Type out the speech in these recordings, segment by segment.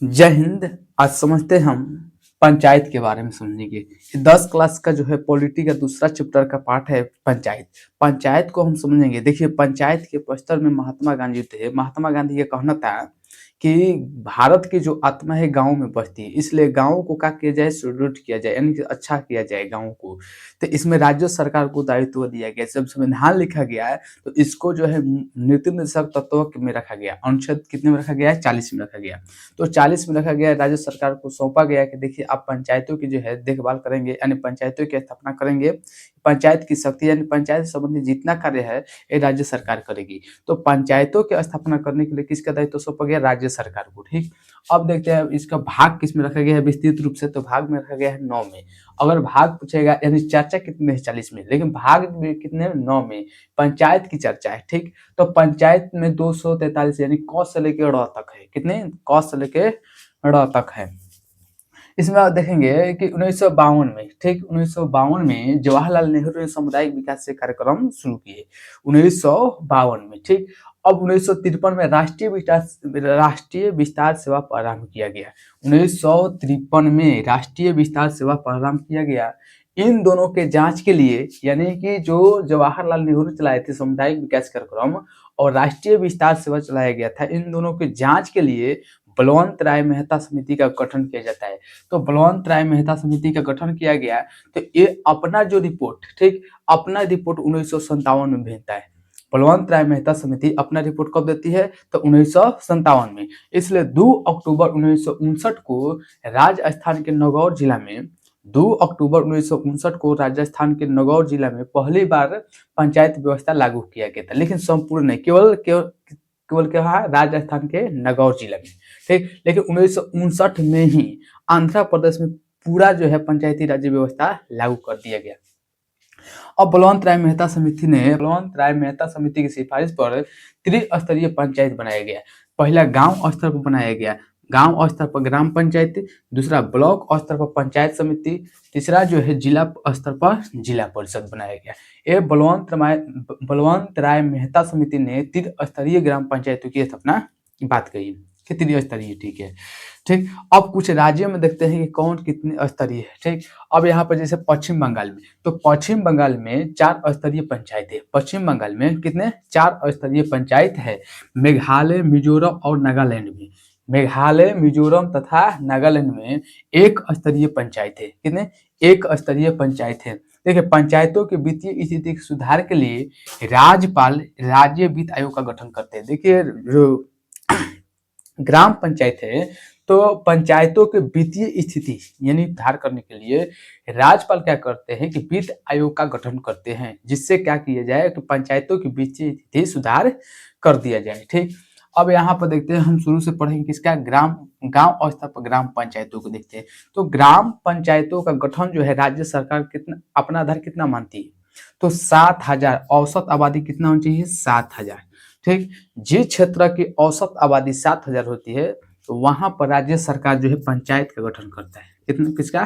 जय हिंद। आज समझते हैं हम पंचायत के बारे में समझेंगे। 10 क्लास का जो है पॉलिटी का दूसरा चैप्टर का पार्ट है पंचायत। पंचायत को हम समझेंगे। देखिए, पंचायत के प्रस्तर में महात्मा गांधी थे। महात्मा गांधी ये कहना था कि भारत की जो आत्मा है गांव में बसती है, इसलिए गांव को क्या किया जाए, सुदृढ़ किया जाए, यानी कि अच्छा किया जाए गांव को। तो इसमें राज्य सरकार को दायित्व दिया गया। जब संविधान लिखा गया है तो इसको जो है नीति निर्देशक तत्वों में रखा गया। अनुच्छेद कितने में रखा गया है? 40 में रखा गया। तो 40 में रखा गया है। राज्य सरकार को सौंपा गया कि देखिए, आप पंचायतों की जो है देखभाल करेंगे, यानी पंचायतों की स्थापना करेंगे। पंचायत की शक्ति यानी पंचायत संबंधी जितना कार्य है ये राज्य सरकार करेगी। तो पंचायतों की स्थापना करने के लिए किसका दायित्व सौंपा गया? राज्य सरकार को। ठीक, अब देखते हैं इसका भाग किस में रखा गया है विस्तृत रूप से। तो भाग में रखा गया है 9 में। अगर भाग पूछेगा, यानी चर्चा कितने है 40 में, लेकिन भाग में कितने? 9 में पंचायत की चर्चा है। ठीक, तो पंचायत में 243 यानी क से लेके ड़ तक है। कितने? क से लेके ड़ तक है। इसमें आप देखेंगे कि 1952 में, ठीक, 1952 में जवाहरलाल नेहरू ने सामुदायिक विकास से कार्यक्रम शुरू किए। 1952 में, ठीक। अब 1953 में राष्ट्रीय विस्तार सेवा प्रारंभ किया गया। 1953 में राष्ट्रीय विस्तार सेवा प्रारंभ किया गया। इन दोनों के जांच के लिए, यानी कि जो जवाहरलाल नेहरू चलाए थे सामुदायिक विकास कार्यक्रम और राष्ट्रीय विस्तार सेवा चलाया गया था, इन दोनों के जांच के लिए बलवंत राय मेहता समिति का गठन किया जाता है। तो बलवंत राय मेहता समिति का गठन किया गया। तो ये अपना जो रिपोर्ट, ठीक, अपना रिपोर्ट 1957 में भेजता है। बलवंत राय मेहता समिति अपना रिपोर्ट कब देती है? तो 1957 में। इसलिए 2 अक्टूबर 1959 को राजस्थान के नागौर जिला में 2 अक्टूबर 1959 को राजस्थान के नागौर जिला में पहली बार पंचायत व्यवस्था लागू किया गया था, लेकिन संपूर्ण नहीं, केवल क्या है? राजस्थान के नागौर जिला में। ठीक, लेकिन 1959 में ही आंध्र प्रदेश में पूरा जो है पंचायती राज्य व्यवस्था लागू कर दिया गया। अब बलवंत राय मेहता समिति की सिफारिश पर त्रिस्तरीय पंचायत बनाया गया। पहला गांव स्तर पर बनाया गया, गांव स्तर पर ग्राम पंचायत, दूसरा ब्लॉक स्तर पर पंचायत समिति, तीसरा जो है जिला स्तर पर जिला परिषद बनाया गया। ये बलवंत राय मेहता समिति ने त्रिस्तरीय ग्राम पंचायतों की स्थापना की बात कही कि त्रिस्तरीय। ठीक है, ठीक। अब कुछ राज्यों में देखते हैं कि कौन कितने स्तरीय है। ठीक, अब यहाँ पर जैसे पश्चिम बंगाल में, तो पश्चिम बंगाल में 4 स्तरीय पंचायत है। पश्चिम बंगाल में कितने? 4 स्तरीय पंचायत है। मेघालय, मिजोरम और नागालैंड में, मेघालय, मिजोरम तथा नागालैंड में 1 स्तरीय पंचायत है। कितने? 1 स्तरीय पंचायत है। देखिए, पंचायतों की वित्तीय स्थिति के सुधार के लिए राज्यपाल राज्य वित्त आयोग का गठन करते हैं। देखिए, जो ग्राम पंचायत है, तो पंचायतों के वित्तीय स्थिति यानी सुधार करने के लिए राज्यपाल क्या करते हैं कि वित्त आयोग का गठन करते हैं, जिससे क्या किया जाए तो पंचायतों की वित्तीय स्थिति सुधार कर दिया जाए। ठीक, अब यहाँ पर देखते हैं, हम शुरू से पढ़ेंगे किसका? गांव स्तर पर ग्राम पंचायतों को देखते हैं। तो ग्राम पंचायतों का गठन जो है राज्य सरकार कितना अपना आधार कितना मानती है? तो 7,000 औसत आबादी कितना होनी चाहिए? 7,000। ठीक, जिस क्षेत्र की औसत आबादी 7,000 होती है तो वहां पर राज्य सरकार जो है पंचायत का गठन करता है। कितना? किसका?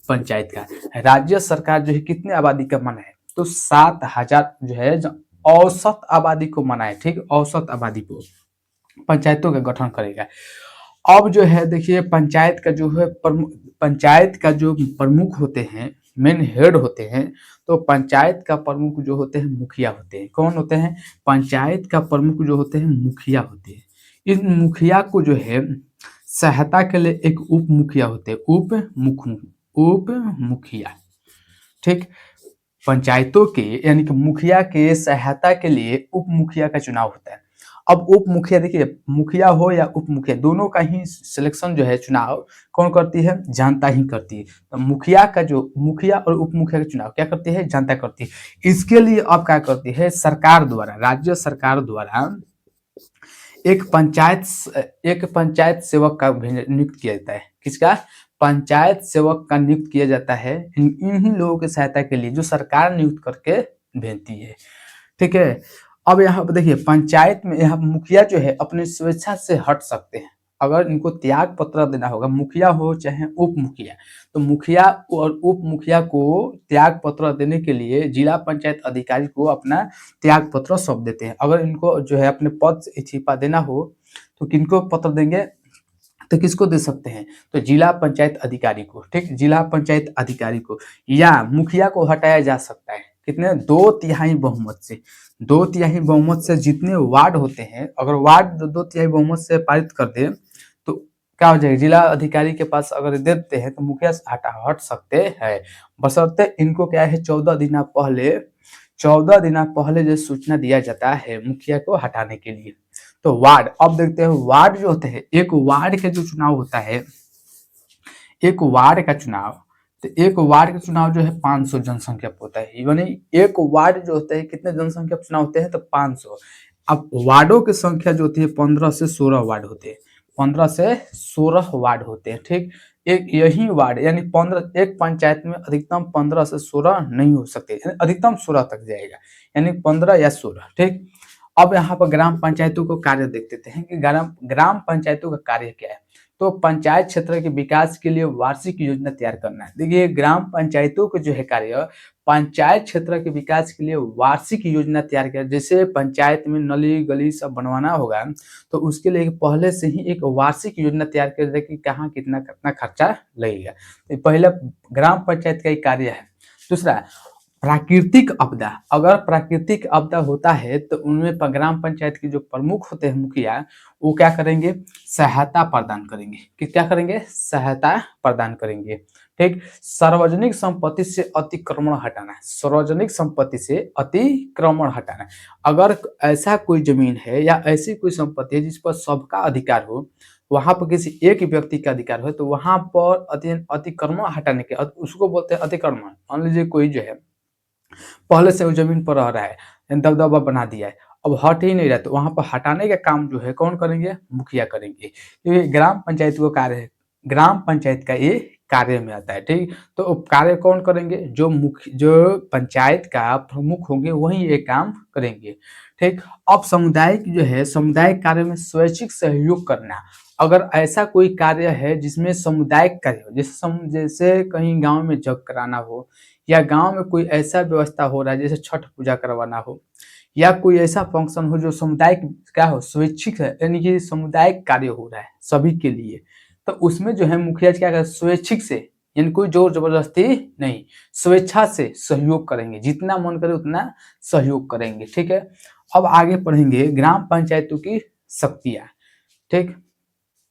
पंचायत का। राज्य सरकार जो है कितने आबादी का माना है? तो 7,000 जो है औसत आबादी को माना है। ठीक, औसत आबादी को पंचायतों का गठन करेगा। अब जो है देखिए, पंचायत का जो प्रमुख होते हैं, मेन हेड होते हैं, तो पंचायत का प्रमुख जो होते हैं मुखिया होते हैं। कौन होते हैं? पंचायत का प्रमुख जो होते हैं मुखिया होते हैं। इस मुखिया को जो है सहायता के लिए एक उप मुखिया होते हैं, उप मुखिया। ठीक, पंचायतों के यानी कि मुखिया के सहायता के लिए उप मुखिया का चुनाव होता है। अब उप मुखिया, देखिए, मुखिया हो या उप मुखिया, दोनों का ही सिलेक्शन जो है, चुनाव कौन करती है? जनता ही करती है। तो मुखिया और उप मुखिया का चुनाव क्या करती है? जनता करती है। इसके लिए अब क्या करती है सरकार द्वारा, राज्य सरकार द्वारा एक पंचायत सेवक का नियुक्त किया जाता है। किसका? पंचायत सेवक का नियुक्त किया जाता है इन्हीं लोगों की सहायता के लिए जो सरकार नियुक्त करके भेजती है। ठीक है, अब यहाँ पर देखिए, पंचायत में यहाँ मुखिया जो है अपनी स्वेच्छा से हट सकते हैं। अगर इनको त्याग पत्र देना होगा, मुखिया हो चाहे उप मुखिया, तो मुखिया और उप मुखिया को त्याग पत्र देने के लिए जिला पंचायत अधिकारी को अपना त्याग पत्र सौंप देते हैं। अगर इनको जो है अपने पद से इस्तीफा देना हो तो किनको पत्र देंगे? तो किसको दे सकते हैं? तो जिला पंचायत अधिकारी को, ठीक, जिला पंचायत अधिकारी को, या मुखिया को हटाया जा सकता है। कितने? 2/3 बहुमत से। 2/3 बहुमत से जितने वार्ड होते हैं, अगर वार्ड 2/3 बहुमत से पारित कर दे तो क्या हो जाएगा? जिला अधिकारी के पास अगर देते हैं तो मुखिया से हट सकते हैं, बशर्ते इनको क्या है, 14 दिन पहले जो सूचना दिया जाता है मुखिया को हटाने के लिए। तो वार्ड, अब देखते हैं वार्ड जो होते हैं, एक वार्ड का जो चुनाव होता है, एक वार्ड का चुनाव, तो एक वार्ड का चुनाव जो है 500 जनसंख्या पे होता है। यानी एक वार्ड जो होता है, कितने जनसंख्या पे चुनाव होते हैं? तो 500। अब वार्डों की संख्या जो होती है 15 से 16 वार्ड होते हैं, 15 से 16 वार्ड होते हैं, ठीक। एक यही वार्ड यानी 15, एक पंचायत में अधिकतम 15 से 16 नहीं हो सकते, अधिकतम 16 तक जाएगा, यानी 15 या 16, ठीक। अब यहाँ पर ग्राम पंचायतों को कार्य देख लेते हैं कि ग्राम पंचायतों का कार्य क्या है। तो पंचायत क्षेत्र के विकास के लिए वार्षिक योजना तैयार करना है। देखिए ग्राम पंचायतों को जो है कार्य, पंचायत क्षेत्र के विकास के लिए वार्षिक योजना तैयार किया। जैसे पंचायत में नली गली सब बनवाना होगा तो उसके लिए पहले से ही एक वार्षिक योजना तैयार कर दे कि कहाँ कितना कितना खर्चा लगेगा। तो पहला ग्राम पंचायत का ही कार्य है। दूसरा, प्राकृतिक आपदा, अगर प्राकृतिक आपदा होता है तो उनमें ग्राम पंचायत के जो प्रमुख होते हैं मुखिया, वो क्या करेंगे? सहायता प्रदान करेंगे। कि क्या करेंगे? सहायता प्रदान करेंगे, ठीक। सार्वजनिक संपत्ति से अतिक्रमण हटाना है, सार्वजनिक संपत्ति से अतिक्रमण हटाना है। अगर ऐसा कोई जमीन है या ऐसी कोई संपत्ति है जिस पर सबका अधिकार हो, वहां पर किसी एक व्यक्ति का अधिकार हो, तो वहां पर अतिक्रमण हटाने के, उसको बोलते हैं अतिक्रमण। मान लीजिए कोई जो है पहले से वो जमीन पर रह रहा है, दबदबा बना दिया है, अब हट ही नहीं रहा, तो वहां पर हटाने का काम जो है कौन करेंगे? मुखिया करेंगे, क्योंकि ग्राम पंचायत को कार्य है, ग्राम पंचायत का ये कार्य में आता है, ठीक। तो कार्य कौन करेंगे? जो पंचायत का प्रमुख होंगे वही ये काम करेंगे, ठीक। अब सामुदायिक जो है, सामुदायिक कार्य में स्वैच्छिक सहयोग करना। अगर ऐसा कोई कार्य है जिसमें सामुदायिक कार्य हो, जैसे कहीं गांव में जग कराना हो, या गांव में कोई ऐसा व्यवस्था हो रहा है जैसे छठ पूजा करवाना हो, या कोई ऐसा फंक्शन हो जो सामुदायिक क्या हो, स्वैच्छिक है, यानी कि सामुदायिक कार्य हो रहा है सभी के लिए, तो उसमें जो है मुखिया क्या करे? स्वैच्छिक से, यानी कोई जोर जबरदस्ती नहीं, स्वेच्छा से सहयोग करेंगे, जितना मन करे उतना सहयोग करेंगे, ठीक है। अब आगे पढ़ेंगे ग्राम पंचायतों की शक्तियां, ठीक।